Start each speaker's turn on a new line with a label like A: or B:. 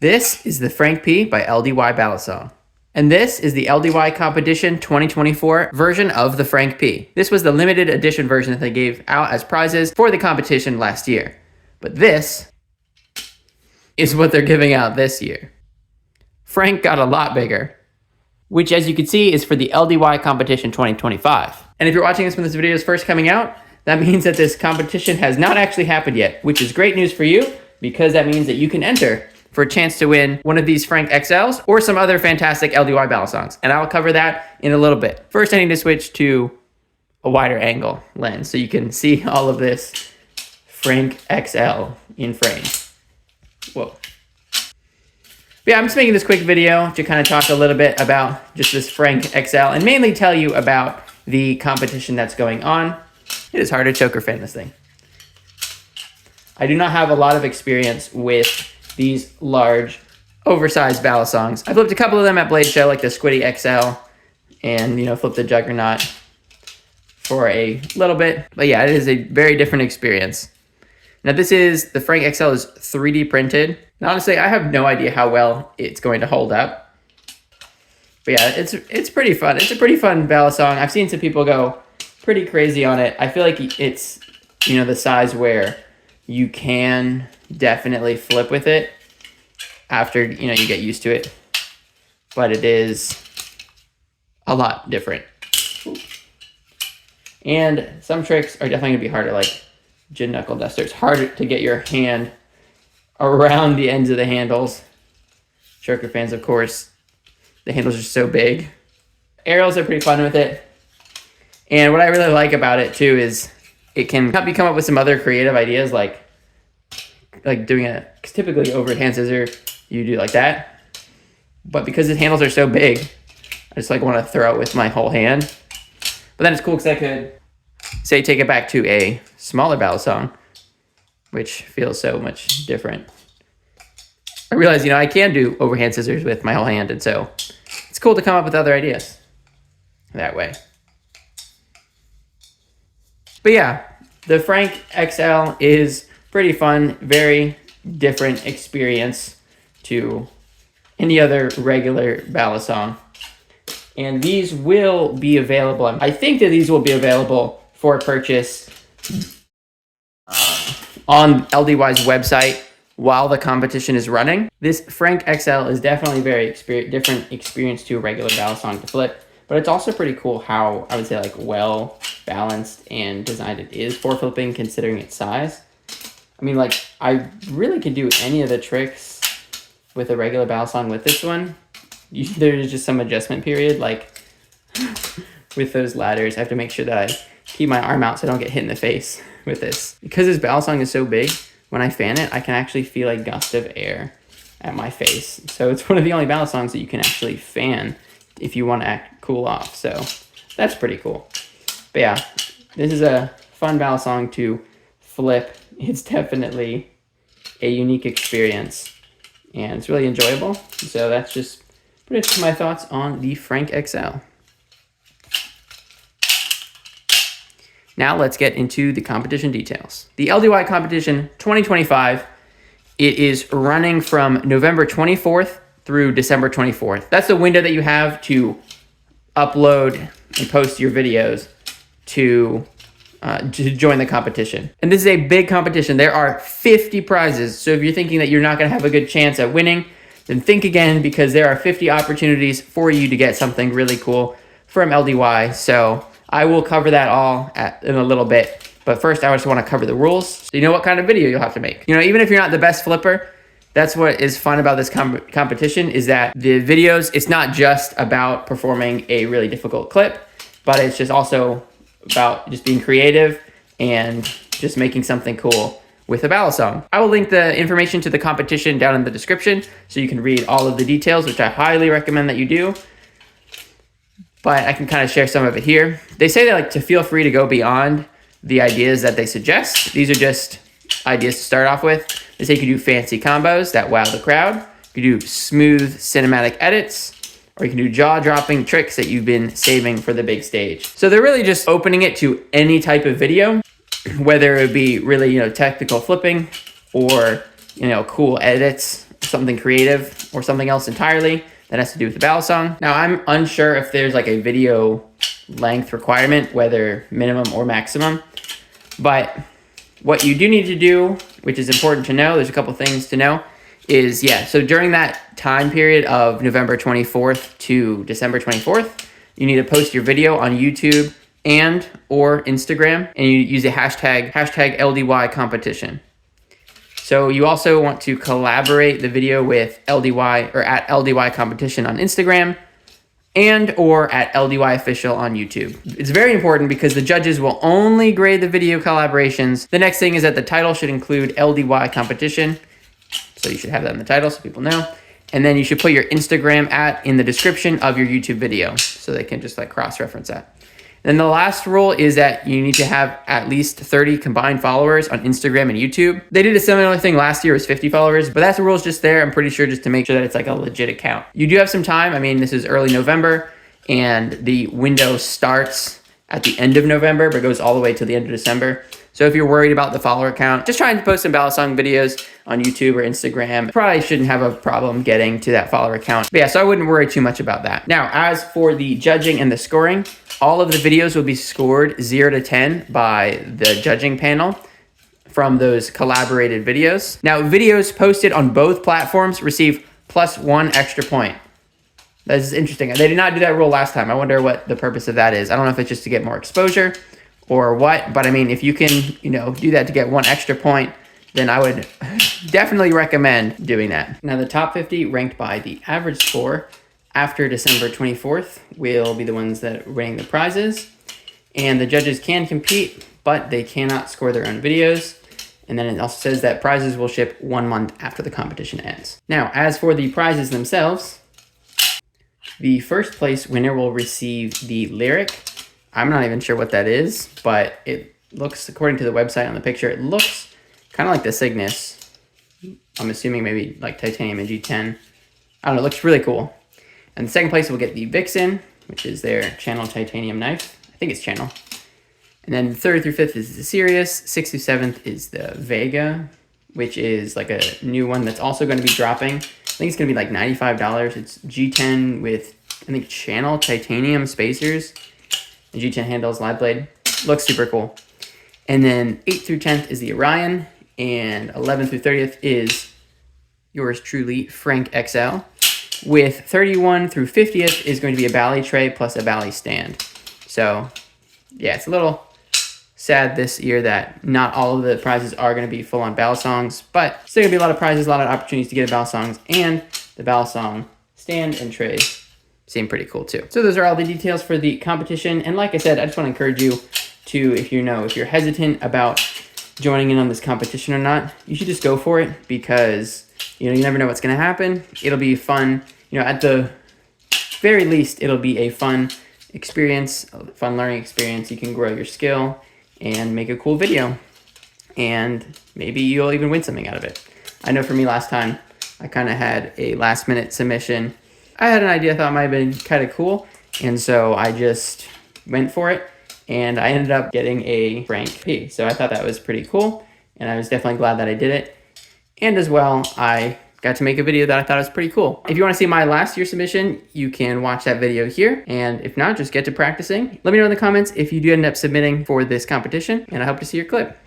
A: This is the Frank P by LDY Balisong. And this is the LDY Competition 2024 version of the Frank P. This was the limited edition version that they gave out as prizes for the competition last year. But this is what they're giving out this year. Frank got a lot bigger, which as you can see is for the LDY Competition 2025. And if you're watching this when this video is first coming out, that means that this competition has not actually happened yet, which is great news for you because that means that you can enter for a chance to win one of these Frank XLs or some other fantastic LDY Balisongs. And I'll cover that in a little bit. First, I need to switch to a wider angle lens so you can see all of this Frank XL in frame. Whoa. But yeah, I'm just making this quick video to kind of talk a little bit about just this Frank XL and mainly tell you about the competition that's going on. It is hard to choker fan this thing. I do not have a lot of experience with these large, oversized Balisongs. I flipped a couple of them at Blade Show, like the Squiddy XL, and flipped the Juggernaut for a little bit. But yeah, it is a very different experience. Now the Frank XL is 3D printed. And honestly, I have no idea how well it's going to hold up. But yeah, it's pretty fun. It's a pretty fun Balisong. I've seen some people go pretty crazy on it. I feel like it's, the size where you can definitely flip with it after, you get used to it. But it is a lot different. And some tricks are definitely going to be harder, like gin knuckle duster. It's harder to get your hand around the ends of the handles. Choker fans, of course, the handles are so big. Aerials are pretty fun with it. And what I really like about it too is it can help you come up with some other creative ideas, like doing cause typically over a hand scissor, you do like that. But because the handles are so big, I just want to throw it with my whole hand. But then it's cool because I could, say, take it back to a smaller Balisong, which feels so much different. I realize, I can do overhand scissors with my whole hand, and so it's cool to come up with other ideas that way. But yeah, the Frank XL is pretty fun, very different experience to any other regular Balisong. And these will be available. I think that these will be available for purchase on LDY's website while the competition is running. This Frank XL is definitely very different experience to a regular Balisong to flip, but it's also pretty cool how, I would say, well balanced and designed it is for flipping considering its size. I mean, I really could do any of the tricks with a regular Balisong with this one. There's just some adjustment period, with those ladders. I have to make sure that I keep my arm out so I don't get hit in the face with this. Because this Balisong is so big, when I fan it, I can actually feel a gust of air at my face. So it's one of the only Balisongs that you can actually fan if you want to cool off. So that's pretty cool. But yeah, this is a fun Balisong to flip. It's definitely a unique experience and it's really enjoyable. So that's just pretty much my thoughts on the Frank XL. Now let's get into the competition details. The LDY Competition 2025, it is running from November 24th through December 24th. That's the window that you have to upload and post your videos to join the competition. And this is a big competition. There are 50 prizes. So if you're thinking that you're not gonna have a good chance at winning, then think again because there are 50 opportunities for you to get something really cool from LDY. So I will cover that all in a little bit. But first, I just want to cover the rules so you know what kind of video you'll have to make. Even if you're not the best flipper, that's what is fun about this competition is that the videos, it's not just about performing a really difficult clip, but it's just also about just being creative and just making something cool with a Balisong. I will link the information to the competition down in the description so you can read all of the details, which I highly recommend that you do. But I can kind of share some of it here. They say that to feel free to go beyond the ideas that they suggest. These are just ideas to start off with. They say you can do fancy combos that wow the crowd. You can do smooth cinematic edits, or you can do jaw-dropping tricks that you've been saving for the big stage. So they're really just opening it to any type of video, whether it be really, technical flipping or, cool edits something creative or something else entirely that has to do with the Balisong. Now, I'm unsure if there's like a video length requirement, whether minimum or maximum, but what you do need to do, which is important to know, there's a couple things to know, is so during that time period of November 24th to December 24th, you need to post your video on YouTube and or Instagram, and you use the hashtag LDY Competition. So you also want to collaborate the video with LDY or at LDY Competition on Instagram and or at LDY Official on YouTube. It's very important because the judges will only grade the video collaborations. The next thing is that the title should include LDY Competition. So you should have that in the title so people know. And then you should put your Instagram in the description of your YouTube video so they can just like cross-reference that. Then the last rule is that you need to have at least 30 combined followers on Instagram and YouTube. They did a similar thing last year, it was 50 followers, but that's the rules just there. I'm pretty sure just to make sure that it's like a legit account. You do have some time. I mean, this is early November and the window starts at the end of November, but goes all the way to the end of December. So if you're worried about the follower count, just trying to post some Balisong videos on YouTube or Instagram. Probably shouldn't have a problem getting to that follower count. But yeah, so I wouldn't worry too much about that. Now, as for the judging and the scoring, all of the videos will be scored 0 to 10 by the judging panel from those collaborated videos. Now, videos posted on both platforms receive +1 extra point. That is interesting. They did not do that rule last time. I wonder what the purpose of that is. I don't know if it's just to get more exposure or what, but I mean, if you can, do that to get 1 extra point, then I would definitely recommend doing that. Now, the top 50 ranked by the average score after December 24th will be the ones that are winning the prizes. And the judges can compete, but they cannot score their own videos. And then it also says that prizes will ship 1 month after the competition ends. Now, as for the prizes themselves, the first place winner will receive the lyric. I'm not even sure what that is, but it looks, according to the website on the picture, it looks kind of like the Cygnus. I'm assuming maybe like titanium and G10. I don't know, it looks really cool. And the second place will get the Vixen, which is their channel titanium knife. I think it's channel. And then 3rd through 5th is the Sirius. 6th through 7th is the Vega, which is like a new one that's also going to be dropping. I think it's going to be like $95. It's G10 with, I think, channel titanium spacers. And G10 handles, live blade. Looks super cool. And then 8th through 10th is the Orion. And 11th through 30th is yours truly, Frank XL. With 31 through 50th is going to be a Bally tray plus a Bally stand. So, yeah, it's a little sad this year that not all of the prizes are going to be full-on Balisongs, but still going to be a lot of prizes, a lot of opportunities to get a Balisongs, and the Balisong stand and tray seem pretty cool too. So those are all the details for the competition, and like I said, I just want to encourage you to, if you're hesitant about joining in on this competition or not, you should just go for it, because you never know what's going to happen. It'll be fun. At the very least, it'll be a fun experience, a fun learning experience. You can grow your skill and make a cool video. And maybe you'll even win something out of it. I know for me last time, I kind of had a last-minute submission. I had an idea I thought might have been kind of cool, and so I just went for it, and I ended up getting a Frank P. So I thought that was pretty cool, and I was definitely glad that I did it. And as well, I got to make a video that I thought was pretty cool. If you want to see my last year submission, you can watch that video here. And if not, just get to practicing. Let me know in the comments if you do end up submitting for this competition, and I hope to see your clip.